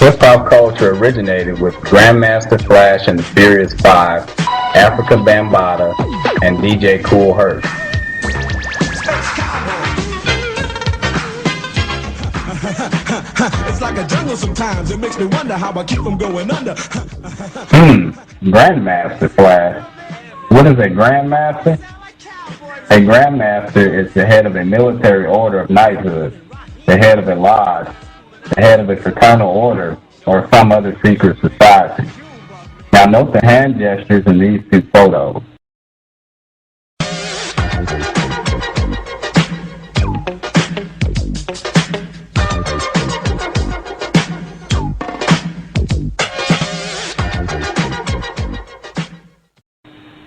Hip-hop culture originated with Grandmaster Flash and the Furious Five, Africa Bambaataa, and DJ Kool Herc. It's like a jungle sometimes. It makes me wonder how I keep them going under. Grandmaster Flash. What is a Grandmaster? A Grandmaster is the head of a military order of knighthood, the head of a lodge, the head of a fraternal order, or some other secret society. Now note the hand gestures in these two photos.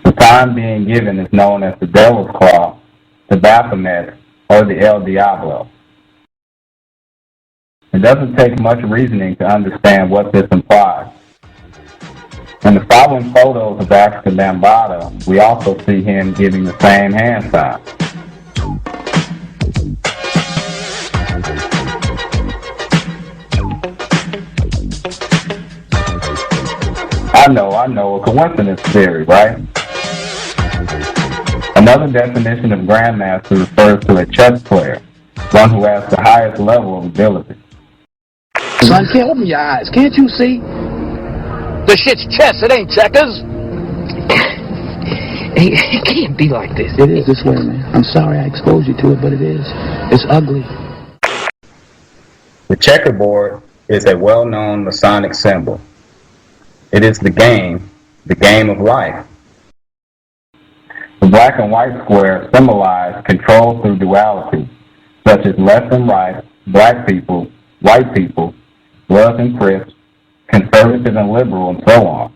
The sign being given is known as the Devil's Claw, the Baphomet, or the El Diablo. It doesn't take much reasoning to understand what this implies. In the following photos of Africa Bambaataa, we also see him giving the same hand sign. I know, a coincidence theory, right? Another definition of Grandmaster refers to a chess player, one who has the highest level of ability. Son, can't open your eyes. Can't you see? The shit's chess, it ain't checkers. It can't be like this. It is this way, man. I'm sorry I exposed you to it, but it is. It's ugly. The checkerboard is a well-known Masonic symbol. It is the game of life. The black and white squares symbolize control through duality, such as left and right, black people, white people, Bloods and Crips, conservative and liberal, and so on.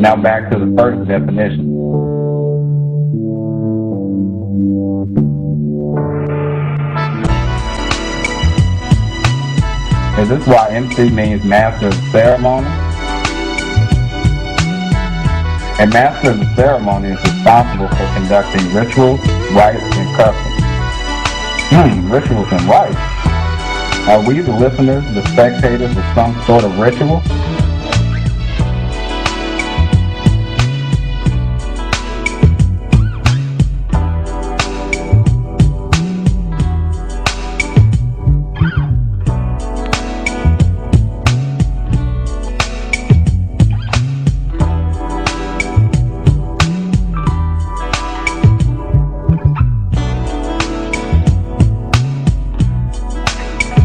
Now back to the first definition. Is this why MC means master of the ceremony? A master of the ceremony is responsible for conducting rituals, rites, and customs. Rituals and rites. Are we, the listeners, the spectators, of some sort of ritual?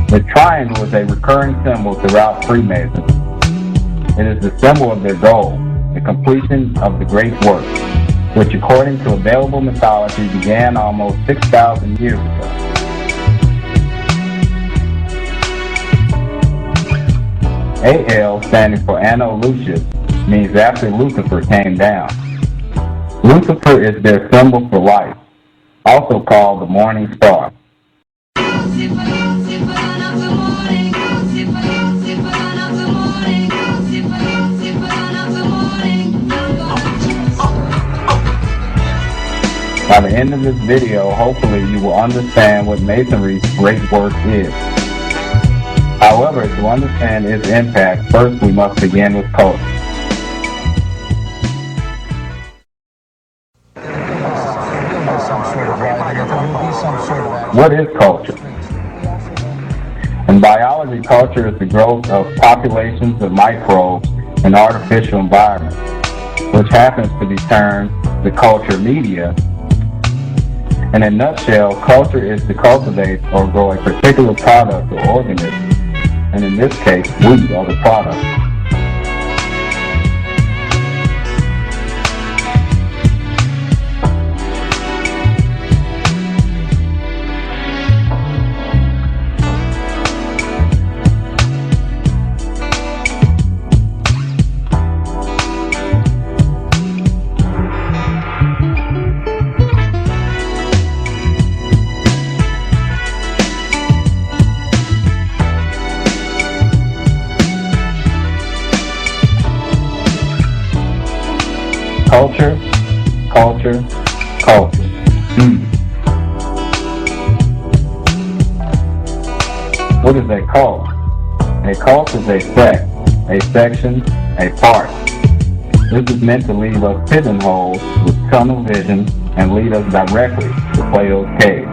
The triangle is a recurring symbol throughout Freemasonry. It is the symbol of their goal, the completion of the great work, which according to available mythology began almost 6,000 years ago. AL, standing for Anno Lucius, means after Lucifer came down. Lucifer is their symbol for life, also called the morning star. By the end of this video, hopefully you will understand what Masonry's great work is. However, to understand its impact, first we must begin with culture. What is culture? In biology, culture is the growth of populations of microbes in artificial environments, which happens to be termed the culture media. In a nutshell, culture is to cultivate or grow a particular product or organism, and in this case, we are the product. Culture, culture, culture. What is a cult? A cult is a sect, a section, a part. This is meant to leave us pigeonholed with tunnel vision and lead us directly to Plato's cave.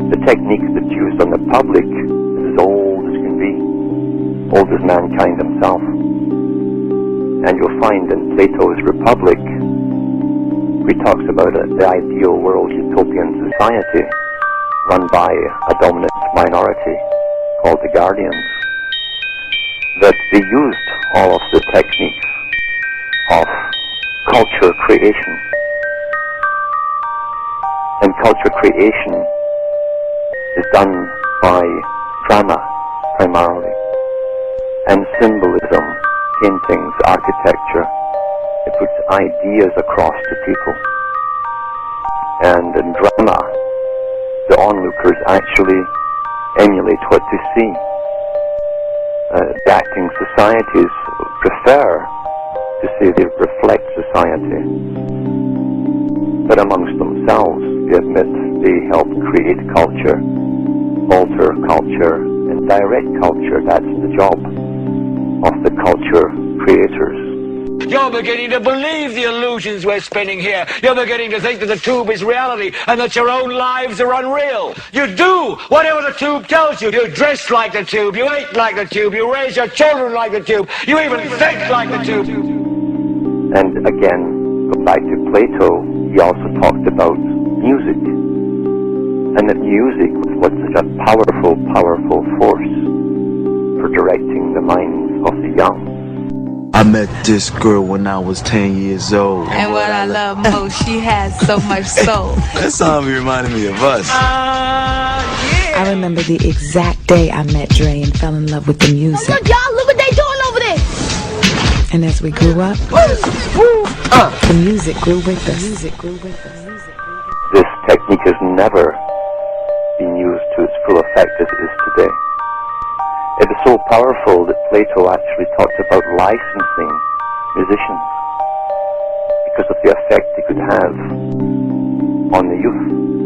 The technique that's used on the public is as old as can be, old as mankind himself. And you'll find in Plato's Republic, where he talks about the ideal world utopian society run by a dominant minority called the Guardians, that they used all of the techniques of culture creation. And culture creation is done by drama, primarily, and symbolism, paintings, architecture. It puts ideas across to people. And in drama, the onlookers actually emulate what they see. The acting societies prefer to say they reflect society. But amongst themselves, they admit they help create culture, alter culture, and direct culture. That's the job of the culture creators. You're beginning to believe the illusions we're spinning here. You're beginning to think that the tube is reality and that your own lives are unreal. You do whatever the tube tells you. You dress like the tube, you eat like the tube, you raise your children like the tube, you even think like the tube. And again, go back to Plato, he also talked about music. And that music was such a powerful, powerful force for directing the minds of the young. I met this girl when I was 10 years old. And what I love most, she has so much soul. That song reminded me of us. Yeah. I remember the exact day I met Dre and fell in love with the music. Look, y'all, look what they doing over there. And as we grew up, the music grew with us. This technique has never been used to its full effect as it is today. It is so powerful that Plato actually talked about licensing musicians because of the effect it could have on the youth.